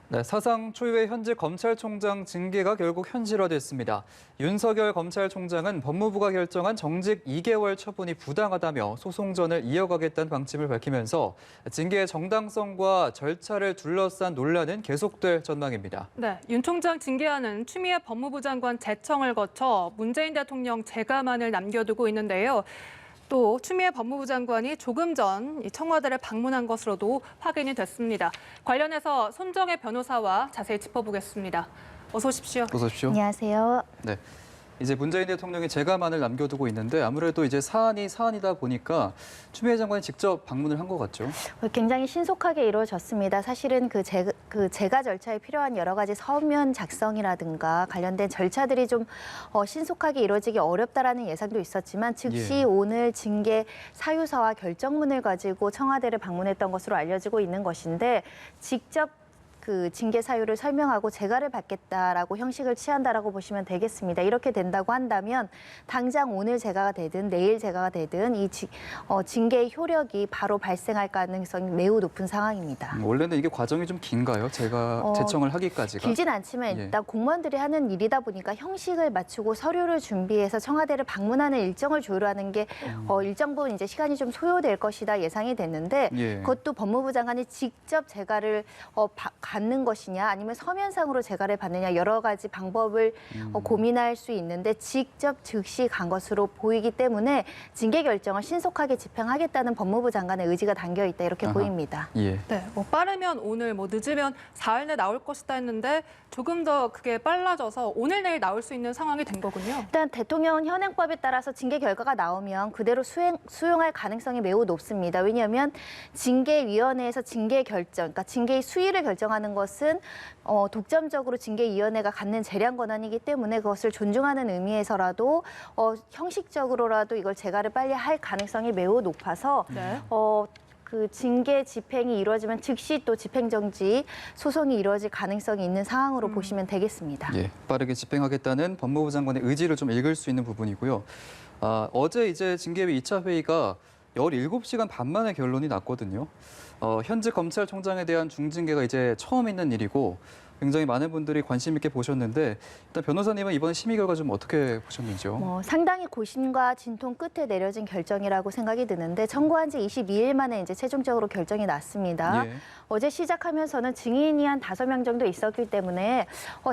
네, 사상 초유의 현직 검찰총장 징계가 결국 현실화됐습니다. 윤석열 검찰총장은 법무부가 결정한 정직 2개월 처분이 부당하다며 소송전을 이어가겠다는 방침을 밝히면서 징계의 정당성과 절차를 둘러싼 논란은 계속될 전망입니다. 네, 윤 총장 징계안은 추미애 법무부 장관 제청을 거쳐 문재인 대통령 재가만을 남겨두고 있는데요. 또 추미애 법무부 장관이 조금 전 청와대를 방문한 것으로도 확인이 됐습니다. 관련해서 손정혜 변호사와 자세히 짚어보겠습니다. 어서 오십시오. 어서 오십시오. 안녕하세요. 네. 이제 문재인 대통령이 재가만을 남겨두고 있는데 아무래도 이제 사안이다 보니까 추미애 장관이 직접 방문을 한 것 같죠. 굉장히 신속하게 이루어졌습니다. 사실은 그 재가 절차에 필요한 여러 가지 서면 작성이라든가 관련된 절차들이 좀 신속하게 이루어지기 어렵다라는 예상도 있었지만 즉시 오늘 징계 사유서와 결정문을 가지고 청와대를 방문했던 것으로 알려지고 있는 것인데 직접 그 징계 사유를 설명하고 재가를 받겠다라고 형식을 취한다라고 보시면 되겠습니다. 이렇게 된다고 한다면 당장 오늘 재가가 되든 내일 재가가 되든 이 징계의 효력이 바로 발생할 가능성이 매우 높은 상황입니다. 원래는 이게 과정이 좀 긴가요? 제청을 하기까지가? 길진 않지만 일단 공무원들이 하는 일이다 보니까 형식을 맞추고 서류를 준비해서 청와대를 방문하는 일정을 조율하는 게 일정 부분 이제 시간이 좀 소요될 것이다 예상이 됐는데 그것도 법무부 장관이 직접 재가를 받는 것이냐 아니면 서면상으로 재가를 받느냐 여러 가지 방법을 고민할 수 있는데 직접 즉시 간 것으로 보이기 때문에 징계 결정을 신속하게 집행하겠다는 법무부 장관의 의지가 담겨 있다 이렇게 보입니다. 네, 빠르면 오늘, 늦으면 사흘 내 나올 것이다 했는데 조금 더 그게 빨라져서 오늘 내일 나올 수 있는 상황이 된 거군요. 일단 대통령 현행법에 따라서 징계 결과가 나오면 그대로 수용할 가능성이 매우 높습니다. 왜냐하면 징계위원회에서 징계 결정, 그러니까 징계의 수위를 결정하는 것은 독점적으로 징계위원회가 갖는 재량 권한이기 때문에 그것을 존중하는 의미에서라도 형식적으로라도 이걸 재가를 빨리 할 가능성이 매우 높아서 그 징계 집행이 이루어지면 즉시 또 집행정지 소송이 이루어질 가능성이 있는 상황으로 보시면 되겠습니다. 빠르게 집행하겠다는 법무부 장관의 의지를 좀 읽을 수 있는 부분이고요. 어제 이제 징계위 2차 회의가 17시간 반 만에 결론이 났거든요. 현직 검찰총장에 대한 중징계가 이제 처음 있는 일이고 굉장히 많은 분들이 관심 있게 보셨는데 일단 변호사님은 이번 심의 결과 좀 어떻게 보셨는지요? 상당히 고심과 진통 끝에 내려진 결정이라고 생각이 드는데 청구한 지 22일 만에 이제 최종적으로 결정이 났습니다. 어제 시작하면서는 증인이 한 5명 정도 있었기 때문에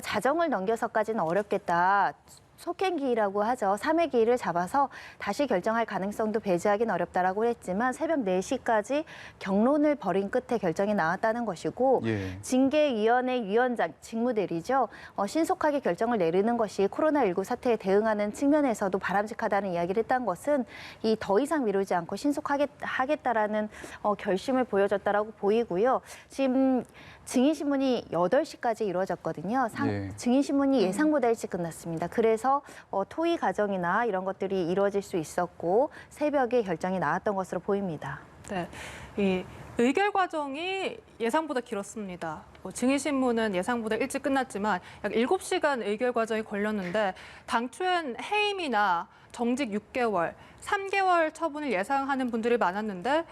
자정을 넘겨서까지는 어렵겠다. 속행기일이라고 하죠. 3회 기일을 잡아서 다시 결정할 가능성도 배제하기는 어렵다라고 했지만 새벽 4시까지 경론을 벌인 끝에 결정이 나왔다는 것이고 징계위원회 위원장, 직무대리죠. 신속하게 결정을 내리는 것이 코로나19 사태에 대응하는 측면에서도 바람직하다는 이야기를 했던 것은 이 더 이상 미루지 않고 신속하게 하겠다라는 결심을 보여줬다라고 보이고요. 지금 증인신문이 8시까지 이루어졌거든요. 증인신문이 예상보다 일찍 끝났습니다. 그래서 토의 과정이나 이런 것들이 이루어질 수 있었고 새벽에 결정이 나왔던 것으로 보입니다. 네, 이 의결 과정이 예상보다 길었습니다. 증인신문은 예상보다 일찍 끝났지만 약 7시간 의결 과정이 걸렸는데 당초엔 해임이나 정직 6개월, 3개월 처분을 예상하는 분들이 많았는데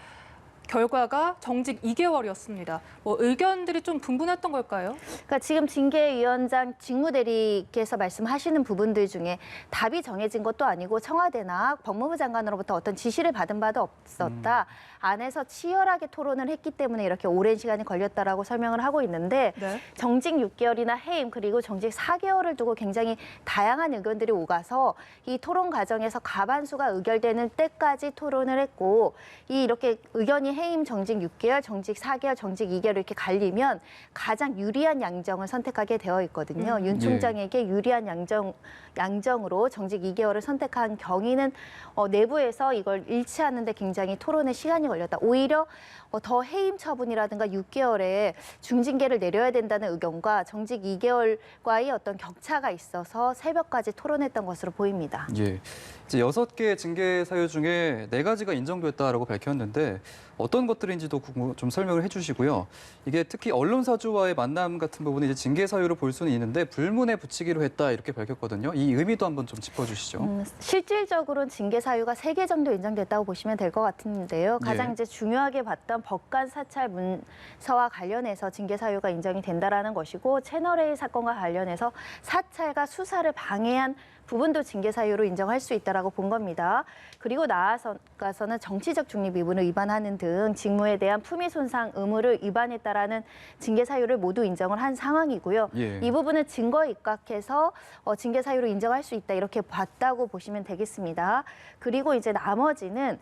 결과가 정직 2개월이었습니다. 의견들이 좀 분분했던 걸까요? 그러니까 지금 징계위원장 직무대리께서 말씀하시는 부분들 중에 답이 정해진 것도 아니고 청와대나 법무부 장관으로부터 어떤 지시를 받은 바도 없었다. 안에서 치열하게 토론을 했기 때문에 이렇게 오랜 시간이 걸렸다라고 설명을 하고 있는데 정직 6개월이나 해임 그리고 정직 4개월을 두고 굉장히 다양한 의견들이 오가서 이 토론 과정에서 과반수가 의결되는 때까지 토론을 했고 이렇게 의견이 해임 정직 6개월, 정직 4개월, 정직 2개월 이렇게 갈리면 가장 유리한 양정을 선택하게 되어 있거든요. 윤 총장에게 유리한 양정으로 정직 2개월을 선택한 경위는 내부에서 이걸 일치하는 데 굉장히 토론에 시간이 걸렸다. 오히려 더 해임 처분이라든가 6개월에 중징계를 내려야 된다는 의견과 정직 2개월과의 어떤 격차가 있어서 새벽까지 토론했던 것으로 보입니다. 이제 6개 징계 사유 중에 4가지가 인정됐다라고 밝혔는데 어떤 것들인지도 좀 설명을 해주시고요. 이게 특히 언론사주와의 만남 같은 부분이 이제 징계 사유로 볼 수는 있는데 불문에 붙이기로 했다 이렇게 밝혔거든요. 이 의미도 한번 좀 짚어주시죠. 실질적으로는 징계 사유가 3개 정도 인정됐다고 보시면 될 것 같은데요. 가장 예. 이제 중요하게 봤던 법관 사찰 문서와 관련해서 징계 사유가 인정이 된다라는 것이고 채널A 사건과 관련해서 사찰과 수사를 방해한 부분도 징계 사유로 인정할 수 있다라고 본 겁니다. 그리고 나아가서는 정치적 중립 위반을 위반하는 등 직무에 대한 품위 손상 의무를 위반했다라는 징계 사유를 모두 인정을 한 상황이고요. 예. 이 부분은 증거에 입각해서 징계 사유로 인정할 수 있다 이렇게 봤다고 보시면 되겠습니다. 그리고 이제 나머지는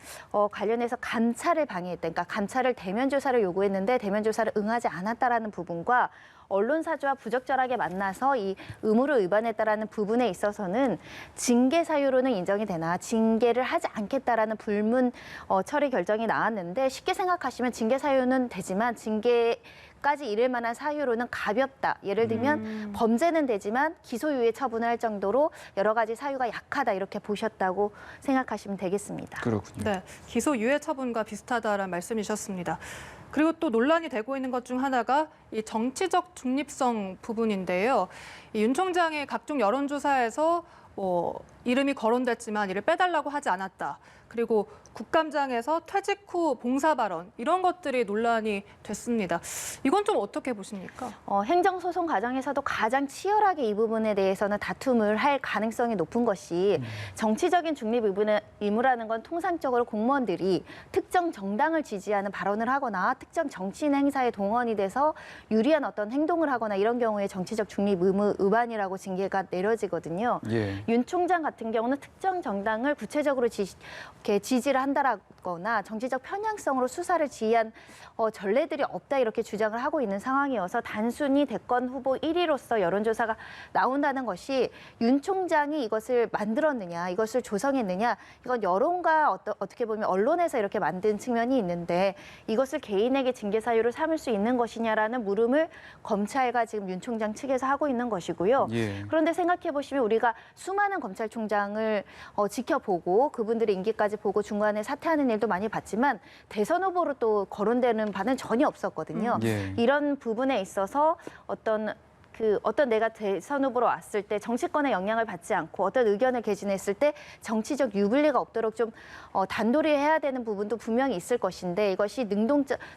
관련해서 감찰을 방해했다. 그러니까 감찰을 대면 조사를 요구했는데 대면 조사를 응하지 않았다라는 부분과 언론사주와 부적절하게 만나서 이 의무를 위반했다라는 부분에 있어서는 징계 사유로는 인정이 되나 징계를 하지 않겠다라는 불문 처리 결정이 나왔는데 쉽게 생각하시면 징계 사유는 되지만 징계까지 이를 만한 사유로는 가볍다. 예를 들면 범죄는 되지만 기소유예 처분을 할 정도로 여러 가지 사유가 약하다 이렇게 보셨다고 생각하시면 되겠습니다. 그렇군요. 네, 기소유예 처분과 비슷하다라는 말씀이셨습니다. 그리고 또 논란이 되고 있는 것 중 하나가 이 정치적 중립성 부분인데요. 윤 총장이 각종 여론조사에서 이름이 거론됐지만 이를 빼달라고 하지 않았다. 그리고 국감장에서 퇴직 후 봉사 발언 이런 것들이 논란이 됐습니다. 이건 좀 어떻게 보십니까? 행정소송 과정에서도 가장 치열하게 이 부분에 대해서는 다툼을 할 가능성이 높은 것이 정치적인 중립 의무라는 건 통상적으로 공무원들이 특정 정당을 지지하는 발언을 하거나 특정 정치인 행사에 동원이 돼서 유리한 어떤 행동을 하거나 이런 경우에 정치적 중립 의무 위반이라고 징계가 내려지거든요. 예. 윤 총장 같은 경우는 특정 정당을 구체적으로 지지를 한다거나 정치적 편향성으로 수사를 지휘한 전례들이 없다 이렇게 주장을 하고 있는 상황이어서 단순히 대권 후보 1위로서 여론조사가 나온다는 것이 윤 총장이 이것을 만들었느냐, 이것을 조성했느냐, 이건 여론과 어떻게 보면 언론에서 이렇게 만든 측면이 있는데 이것을 개인에게 징계 사유로 삼을 수 있는 것이냐라는 물음을 검찰과 지금 윤 총장 측에서 하고 있는 것이고요. 예. 그런데 생각해 보시면 우리가 수많은 검찰총장을 지켜보고 그분들의 임기까지 보고 중간에 사퇴하는 일도 많이 봤지만 대선 후보로 또 거론되는 바는 전혀 없었거든요. 예. 이런 부분에 있어서 어떤 내가 대선 후보로 왔을 때 정치권의 영향을 받지 않고 어떤 의견을 개진했을 때 정치적 유불리가 없도록 좀 단도리 해야 되는 부분도 분명히 있을 것인데 이것이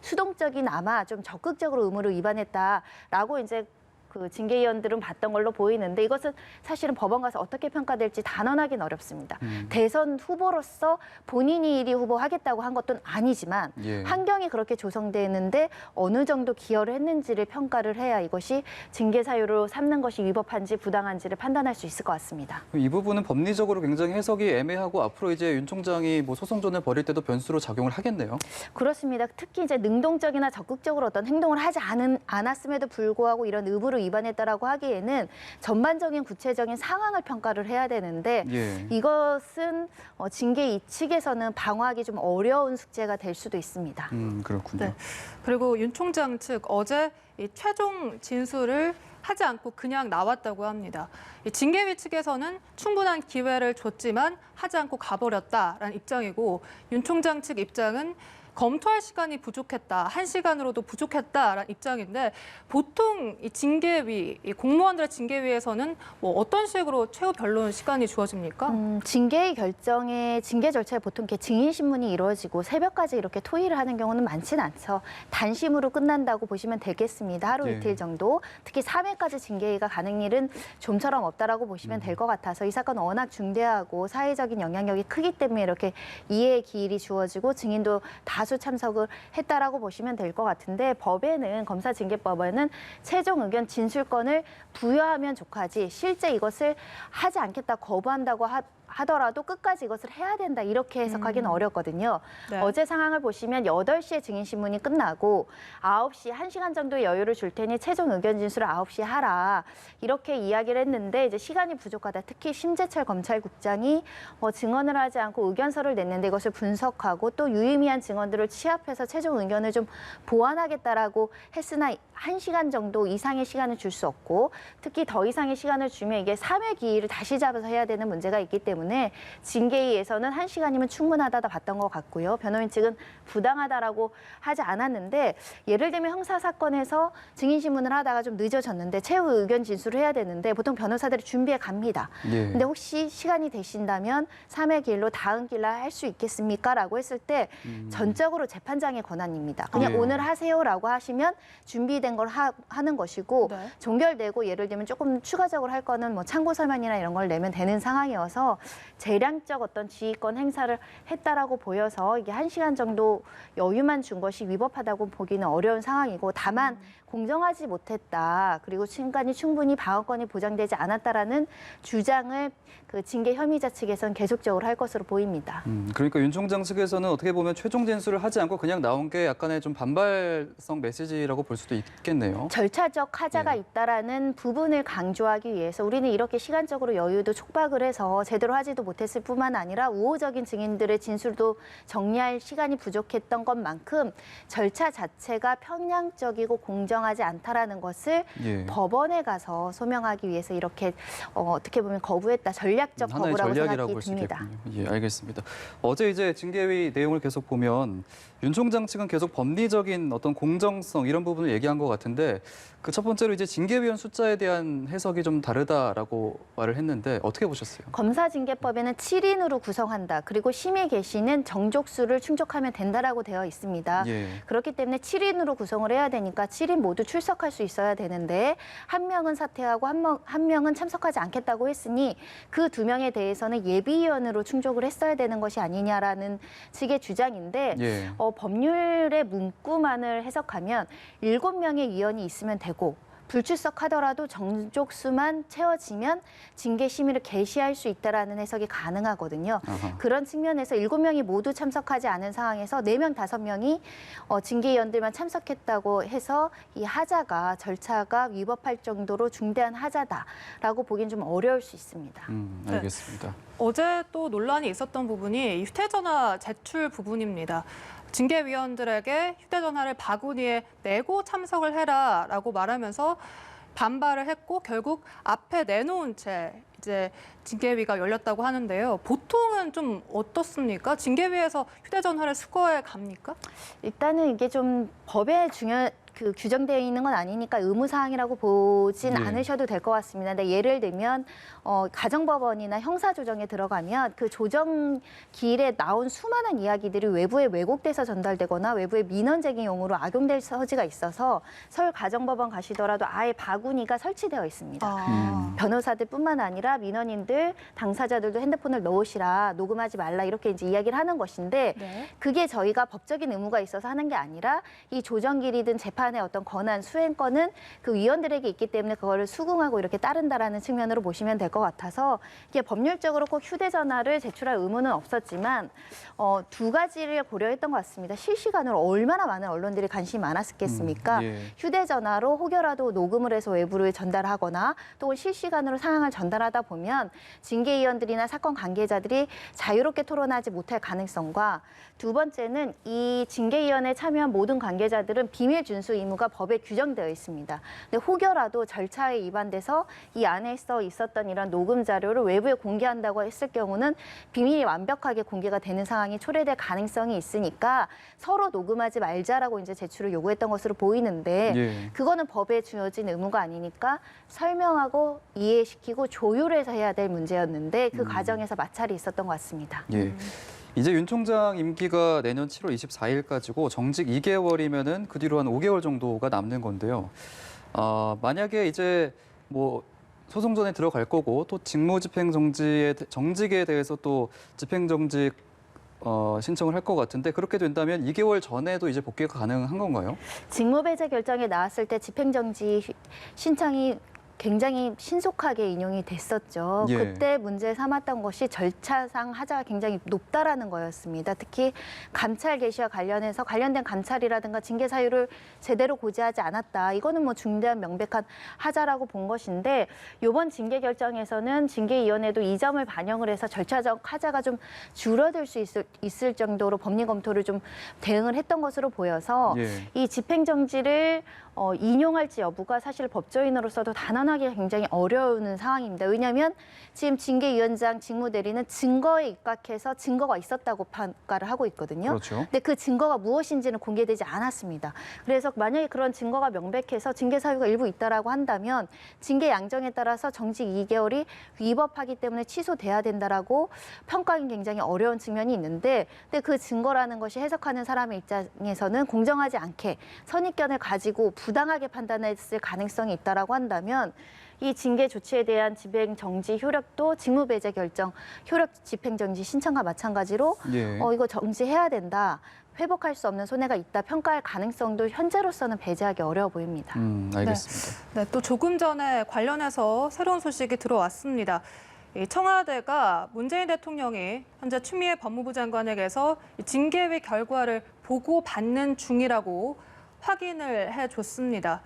수동적인 아마 좀 적극적으로 의무를 위반했다라고 이제 그 징계위원들은 봤던 걸로 보이는데 이것은 사실은 법원 가서 어떻게 평가될지 단언하기는 어렵습니다. 대선 후보로서 본인이 1위 후보 하겠다고 한 것도 아니지만 예. 환경이 그렇게 조성되는데 어느 정도 기여를 했는지를 평가를 해야 이것이 징계 사유로 삼는 것이 위법한지 부당한지를 판단할 수 있을 것 같습니다. 이 부분은 법리적으로 굉장히 해석이 애매하고 앞으로 이제 윤 총장이 뭐 소송전을 벌일 때도 변수로 작용을 하겠네요. 그렇습니다. 특히 이제 능동적이나 적극적으로 어떤 행동을 하지 않았음에도 불구하고 이런 의무를 위반했다라고 하기에는 전반적인 구체적인 상황을 평가를 해야 되는데 예. 이것은 징계 이 측에서는 방어하기 좀 어려운 숙제가 될 수도 있습니다. 그렇군요. 네. 그리고 윤 총장 측 어제 이 최종 진술을 하지 않고 그냥 나왔다고 합니다. 이 징계위 측에서는 충분한 기회를 줬지만 하지 않고 가버렸다라는 입장이고 윤 총장 측 입장은 검토할 시간이 부족했다, 1시간으로도 부족했다라는 입장인데 보통 이 징계위, 이 공무원들의 징계위에서는 뭐 어떤 식으로 최후 변론 시간이 주어집니까? 징계의 결정에 징계 절차에 보통 이렇게 증인 신문이 이루어지고 새벽까지 이렇게 토의를 하는 경우는 많지는 않죠. 단심으로 끝난다고 보시면 되겠습니다. 하루 네. 이틀 정도. 특히 3회까지 징계가 가는 일은 좀처럼 없다라고 보시면 될 것 같아서 이 사건은 워낙 중대하고 사회적인 영향력이 크기 때문에 이렇게 이해의 기일이 주어지고 증인도 다수 참석을 했다라고 보시면 될 것 같은데 법에는 검사징계법에는 최종 의견 진술권을 부여하면 족하지 실제 이것을 하지 않겠다 거부한다고 하더라도 끝까지 이것을 해야 된다 이렇게 해석하기는 어렵거든요. 네. 어제 상황을 보시면 8시에 증인신문이 끝나고 9시 1시간 정도의 여유를 줄 테니 최종 의견 진술을 9시에 하라 이렇게 이야기를 했는데 이제 시간이 부족하다. 특히 심재철 검찰국장이 증언을 하지 않고 의견서를 냈는데 이것을 분석하고 또 유의미한 증언들을 취합해서 최종 의견을 좀 보완하겠다라고 했으나 1시간 정도 이상의 시간을 줄 수 없고 특히 더 이상의 시간을 주면 이게 3회 기일을 다시 잡아서 해야 되는 문제가 있기 때문에 때문에 징계위에서는 1시간이면 충분하다 봤던 것 같고요. 변호인 측은 부당하다라고 하지 않았는데 예를 들면 형사 사건에서 증인 신문을 하다가 좀 늦어졌는데 최후 의견 진술을 해야 되는데 보통 변호사들이 준비해 갑니다. 예. 근데 혹시 시간이 되신다면 3의 길로 다음 길날 할 수 있겠습니까? 라고 했을 때 전적으로 재판장의 권한입니다. 그냥 예. 오늘 하세요라고 하시면 준비된 걸 하는 것이고 네. 종결되고 예를 들면 조금 추가적으로 할 거는 뭐 참고 설명이나 이런 걸 내면 되는 상황이어서 재량적 어떤 지휘권 행사를 했다라고 보여서 이게 1시간 정도 여유만 준 것이 위법하다고 보기는 어려운 상황이고 다만 공정하지 못했다. 그리고 신간이 충분히 방어권이 보장되지 않았다라는 주장을 그 징계 혐의자 측에서는 계속적으로 할 것으로 보입니다. 그러니까 윤 총장 측에서는 어떻게 보면 최종 진술을 하지 않고 그냥 나온 게 약간의 좀 반발성 메시지라고 볼 수도 있겠네요. 절차적 하자가 예. 있다라는 부분을 강조하기 위해서 우리는 이렇게 시간적으로 여유도 촉박을 해서 제대로 하지도 못했을 뿐만 아니라 우호적인 증인들의 진술도 정리할 시간이 부족했던 것만큼 절차 자체가 편향적이고 공정하지 않다라는 것을 예. 법원에 가서 소명하기 위해서 이렇게 어떻게 보면 거부했다. 전략적 하나의 거부라고 전략이라고 생각이 볼 수 듭니다. 있겠군요. 예, 알겠습니다. 어제 이제 징계위 내용을 계속 보면 윤 총장 측은 계속 법리적인 어떤 공정성 이런 부분을 얘기한 것 같은데 그 첫 번째로 이제 징계위원 숫자에 대한 해석이 좀 다르다라고 말을 했는데 어떻게 보셨어요? 검사징계법에는 7인으로 구성한다. 그리고 심의 개시는 정족수를 충족하면 된다라고 되어 있습니다. 예. 그렇기 때문에 7인으로 구성을 해야 되니까 7인 모두 출석할 수 있어야 되는데 한 명은 사퇴하고 한 명은 참석하지 않겠다고 했으니 그 2명에 대해서는 예비위원으로 충족을 했어야 되는 것이 아니냐라는 측의 주장인데 예. 법률의 문구만을 해석하면 7명의 위원이 있으면 되고 불출석하더라도 정족수만 채워지면 징계 심의를 개시할 수 있다라는 해석이 가능하거든요. 아하. 그런 측면에서 7명이 모두 참석하지 않은 상황에서 4명, 5명이 징계위원들만 참석했다고 해서 이 하자가 절차가 위법할 정도로 중대한 하자다라고 보기엔 좀 어려울 수 있습니다. 알겠습니다. 어제 또 논란이 있었던 부분이 휴대전화 제출 부분입니다. 징계위원들에게 휴대전화를 바구니에 내고 참석을 해라라고 말하면서 반발을 했고 결국 앞에 내놓은 채 이제 징계위가 열렸다고 하는데요. 보통은 좀 어떻습니까? 징계위에서 휴대전화를 수거해 갑니까? 일단은 이게 좀 법에 규정되어 있는 건 아니니까 의무사항이라고 보진 네. 않으셔도 될 것 같습니다. 근데 예를 들면 가정법원이나 형사조정에 들어가면 그 조정기일에 나온 수많은 이야기들이 외부에 왜곡돼서 전달되거나 외부에 민원제기용으로 악용될 소지가 있어서 서울 가정법원 가시더라도 아예 바구니가 설치되어 있습니다. 변호사들뿐만 아니라 민원인들, 당사자들도 핸드폰을 넣으시라, 녹음하지 말라 이렇게 이제 이야기를 하는 것인데 네. 그게 저희가 법적인 의무가 있어서 하는 게 아니라 이 조정기일이든 재판의 어떤 권한, 수행권은 그 위원들에게 있기 때문에 그거를 수긍하고 이렇게 따른다라는 측면으로 보시면 될 것 같아서 이게 법률적으로 꼭 휴대전화를 제출할 의무는 없었지만 2가지를 고려했던 것 같습니다. 실시간으로 얼마나 많은 언론들이 관심이 많았겠습니까? 예. 휴대전화로 혹여라도 녹음을 해서 외부를 전달하거나 또 실시간으로 상황을 전달하다 보면 징계위원들이나 사건 관계자들이 자유롭게 토론하지 못할 가능성과 두 번째는 이 징계위원회에 참여한 모든 관계자들은 비밀 준수 의무가 법에 규정되어 있습니다. 근데 혹여라도 절차에 위반돼서 이 안에서 있었던 이런 녹음 자료를 외부에 공개한다고 했을 경우는 비밀이 완벽하게 공개가 되는 상황이 초래될 가능성이 있으니까 서로 녹음하지 말자라고 이제 제출을 요구했던 것으로 보이는데 예. 그거는 법에 주어진 의무가 아니니까 설명하고 이해시키고 조율해서 해야 될 문제였는데 그 과정에서 마찰이 있었던 것 같습니다. 예. 이제 윤 총장 임기가 내년 7월 24일까지고 정직 2개월이면은 그 뒤로 한 5개월 정도가 남는 건데요. 만약에 이제 뭐 소송전에 들어갈 거고 또 직무집행 정직에 대해서 또 집행정직 신청을 할 것 같은데 그렇게 된다면 2개월 전에도 이제 복귀가 가능한 건가요? 직무배제 결정이 나왔을 때 집행정지 신청이 굉장히 신속하게 인용이 됐었죠. 예. 그때 문제 삼았던 것이 절차상 하자가 굉장히 높다라는 거였습니다. 특히 감찰 개시와 관련해서 관련된 감찰이라든가 징계 사유를 제대로 고지하지 않았다. 이거는 뭐 중대한 명백한 하자라고 본 것인데 이번 징계 결정에서는 징계위원회도 이 점을 반영을 해서 절차적 하자가 좀 줄어들 수 있을 정도로 법리 검토를 좀 대응을 했던 것으로 보여서 예. 이 집행정지를 인용할지 여부가 사실 법조인으로서도 단언하기 굉장히 어려운 상황입니다. 왜냐하면 지금 징계위원장 직무대리는 증거에 입각해서 증거가 있었다고 평가를 하고 있거든요. 그렇죠. 근데 그 증거가 무엇인지는 공개되지 않았습니다. 그래서 만약에 그런 증거가 명백해서 징계 사유가 일부 있다라고 한다면 징계 양정에 따라서 정직 2개월이 위법하기 때문에 취소돼야 된다라고 평가하기 굉장히 어려운 측면이 있는데, 근데 그 증거라는 것이 해석하는 사람의 입장에서는 공정하지 않게 선입견을 가지고 부당하게 판단했을 가능성이 있다라고 한다면 이 징계 조치에 대한 집행 정지 효력도 직무 배제 결정 효력 집행 정지 신청과 마찬가지로 예. 이거 정지해야 된다. 회복할 수 없는 손해가 있다 평가할 가능성도 현재로서는 배제하기 어려워 보입니다. 알겠습니다. 네, 또 조금 전에 관련해서 새로운 소식이 들어왔습니다. 이 청와대가 문재인 대통령이 현재 추미애 법무부 장관에게서 징계위 결과를 보고받는 중이라고 확인을 해줬습니다.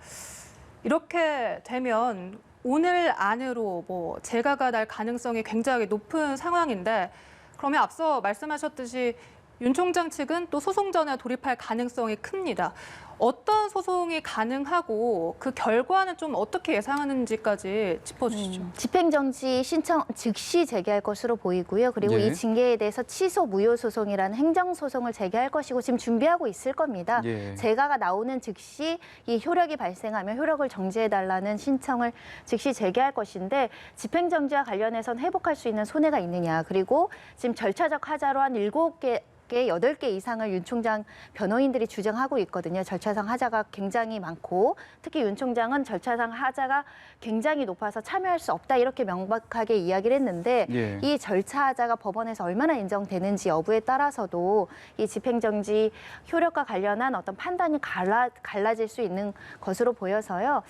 이렇게 되면 오늘 안으로 재가가 날 가능성이 굉장히 높은 상황인데, 그러면 앞서 말씀하셨듯이 윤 총장 측은 또 소송전에 돌입할 가능성이 큽니다. 어떤 소송이 가능하고 그 결과는 좀 어떻게 예상하는지까지 짚어주시죠. 집행정지 신청 즉시 제기할 것으로 보이고요. 그리고 예. 이 징계에 대해서 취소 무효 소송이라는 행정소송을 제기할 것이고 지금 준비하고 있을 겁니다. 예. 재가가 나오는 즉시 이 효력이 발생하면 효력을 정지해달라는 신청을 즉시 제기할 것인데, 집행정지와 관련해서는 회복할 수 있는 손해가 있느냐, 그리고 지금 절차적 하자로 한 7개 8개 이상을 윤 총장 변호인들이 주장하고 있거든요. 절차상 하자가 굉장히 많고, 특히 윤 총장은 절차상 하자가 굉장히 높아서 참여할 수 없다 이렇게 명백하게 이야기를 했는데, 예. 이 절차 하자가 법원에서 얼마나 인정되는지 여부에 따라서도 이 집행정지 효력과 관련한 어떤 판단이 갈라질 수 있는 것으로 보여서요.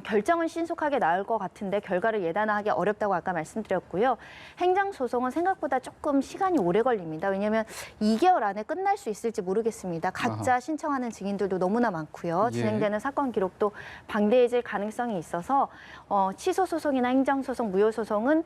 결정은 신속하게 나올 것 같은데 결과를 예단하기 어렵다고 아까 말씀드렸고요. 행정소송은 생각보다 조금 시간이 오래 걸립니다. 왜냐하면 2개월 안에 끝날 수 있을지 모르겠습니다. 가짜 신청하는 증인들도 너무나 많고요. 예. 진행되는 사건 기록도 방대해질 가능성이 있어서 취소 소송이나 행정 소송, 무효 소송은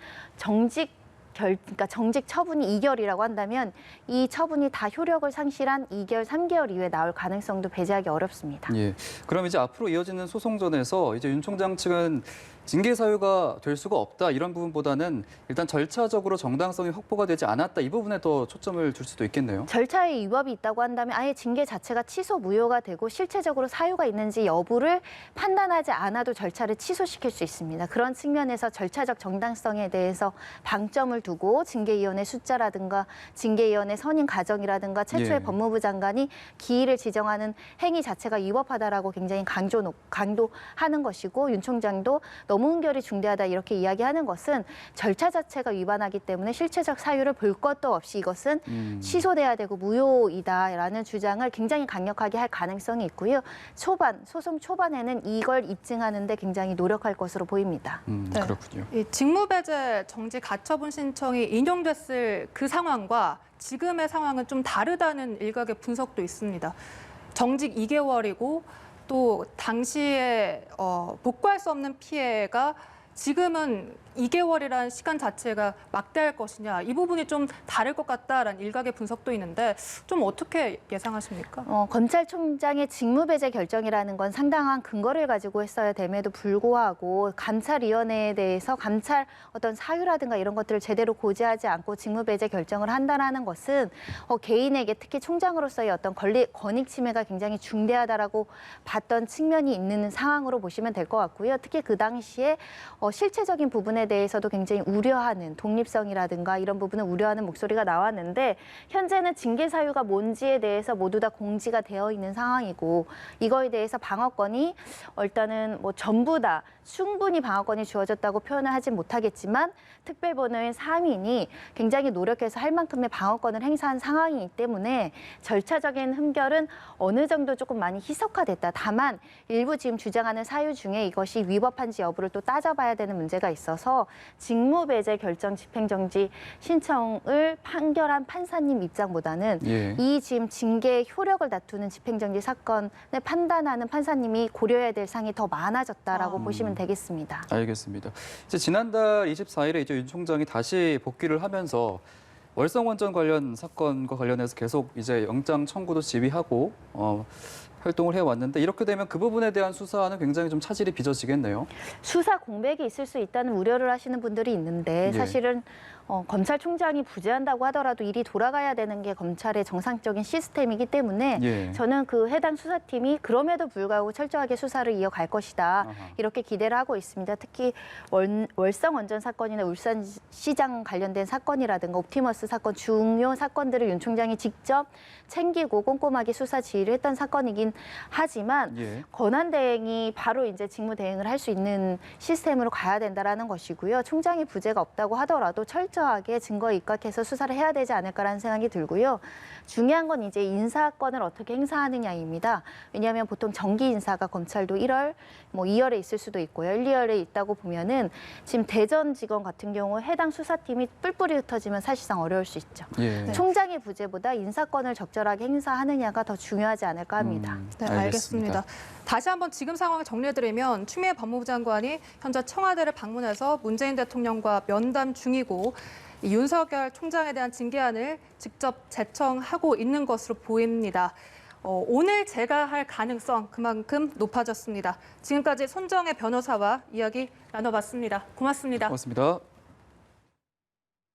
그러니까 정직 처분이 2개월이라고 한다면 이 처분이 다 효력을 상실한 2개월, 3개월 이후에 나올 가능성도 배제하기 어렵습니다. 예. 그럼 이제 앞으로 이어지는 소송전에서 이제 윤 총장 측은 징계 사유가 될 수가 없다 이런 부분보다는 일단 절차적으로 정당성이 확보가 되지 않았다 이 부분에 더 초점을 줄 수도 있겠네요. 절차에 위법이 있다고 한다면 아예 징계 자체가 취소 무효가 되고 실체적으로 사유가 있는지 여부를 판단하지 않아도 절차를 취소시킬 수 있습니다. 그런 측면에서 절차적 정당성에 대해서 방점을 두고 징계위원회 숫자라든가 징계위원회 선임 과정이라든가 최초의 예. 법무부 장관이 기일을 지정하는 행위 자체가 위법하다라고 굉장히 강조하는 것이고, 윤 총장도 너무 흥결이 중대하다 이렇게 이야기하는 것은 절차 자체가 위반하기 때문에 실체적 사유를 볼 것도 없이 이것은 취소돼야 되고 무효이다라는 주장을 굉장히 강력하게 할 가능성이 있고요. 소송 초반에는 이걸 입증하는 데 굉장히 노력할 것으로 보입니다. 네. 그렇군요. 이 직무배제 정지 가처분 신청이 인용됐을 그 상황과 지금의 상황은 좀 다르다는 일각의 분석도 있습니다. 정직 2개월이고 또 당시에 복구할 수 없는 피해가 지금은 2개월이라는 시간 자체가 막대할 것이냐, 이 부분이 좀 다를 것 같다라는 일각의 분석도 있는데 좀 어떻게 예상하십니까? 검찰총장의 직무배제 결정이라는 건 상당한 근거를 가지고 했어야 됨에도 불구하고 감찰위원회에 대해서 감찰 어떤 사유라든가 이런 것들을 제대로 고지하지 않고 직무배제 결정을 한다는 것은 개인에게 특히 총장으로서의 어떤 권익 침해가 굉장히 중대하다라고 봤던 측면이 있는 상황으로 보시면 될 것 같고요. 특히 그 당시에 실체적인 부분에 대해서도 굉장히 우려하는, 독립성이라든가 이런 부분을 우려하는 목소리가 나왔는데, 현재는 징계 사유가 뭔지에 대해서 모두 다 공지가 되어 있는 상황이고, 이거에 대해서 방어권이 일단은 전부 다 충분히 방어권이 주어졌다고 표현을 하진 못하겠지만, 특별본호인 3인이 굉장히 노력해서 할 만큼의 방어권을 행사한 상황이기 때문에 절차적인 흠결은 어느 정도 조금 많이 희석화됐다. 다만 일부 지금 주장하는 사유 중에 이것이 위법한지 여부를 또 따져봐야 되는 문제가 있어서 직무배제 결정 집행정지 신청을 판결한 판사님 입장보다는 예. 이 지금 징계 효력을 다투는 집행정지 사건을 판단하는 판사님이 고려해야 될 사항이 더 많아졌다라고 보시면 되겠습니다. 알겠습니다. 이제 지난달 24일에 이제 윤 총장이 다시 복귀를 하면서 월성원전 관련 사건과 관련해서 계속 이제 영장 청구도 지휘하고 활동을 해왔는데 이렇게 되면 그 부분에 대한 수사는 굉장히 좀 차질이 빚어지겠네요. 수사 공백이 있을 수 있다는 우려를 하시는 분들이 있는데 예. 사실은 검찰총장이 부재한다고 하더라도 일이 돌아가야 되는 게 검찰의 정상적인 시스템이기 때문에 예. 저는 그 해당 수사팀이 그럼에도 불구하고 철저하게 수사를 이어갈 것이다. 아하. 이렇게 기대를 하고 있습니다. 특히 월성 원전 사건이나 울산시장 관련된 사건이라든가 옵티머스 사건 중요 사건들을 윤 총장이 직접 챙기고 꼼꼼하게 수사 지휘를 했던 사건이긴 하지만 예. 권한대행이 바로 이제 직무대행을 할 수 있는 시스템으로 가야 된다라는 것이고요. 총장이 부재가 없다고 하더라도 철저하게 증거에 입각해서 수사를 해야 되지 않을까라는 생각이 들고요. 중요한 건 이제 인사권을 어떻게 행사하느냐입니다. 왜냐하면 보통 정기 인사가 검찰도 1월, 2월에 있을 수도 있고요. 1, 2월에 있다고 보면은 지금 대전지검 같은 경우 해당 수사팀이 뿔뿔이 흩어지면 사실상 어려울 수 있죠. 예. 총장의 부재보다 인사권을 적절하게 행사하느냐가 더 중요하지 않을까 합니다. 네, 알겠습니다. 다시 한번 지금 상황을 정리해드리면 추미애 법무부 장관이 현재 청와대를 방문해서 문재인 대통령과 면담 중이고 이 윤석열 총장에 대한 징계안을 직접 제청하고 있는 것으로 보입니다. 오늘 제가할 가능성 그만큼 높아졌습니다. 지금까지 손정혜 변호사와 이야기 나눠봤습니다. 고맙습니다. 고맙습니다.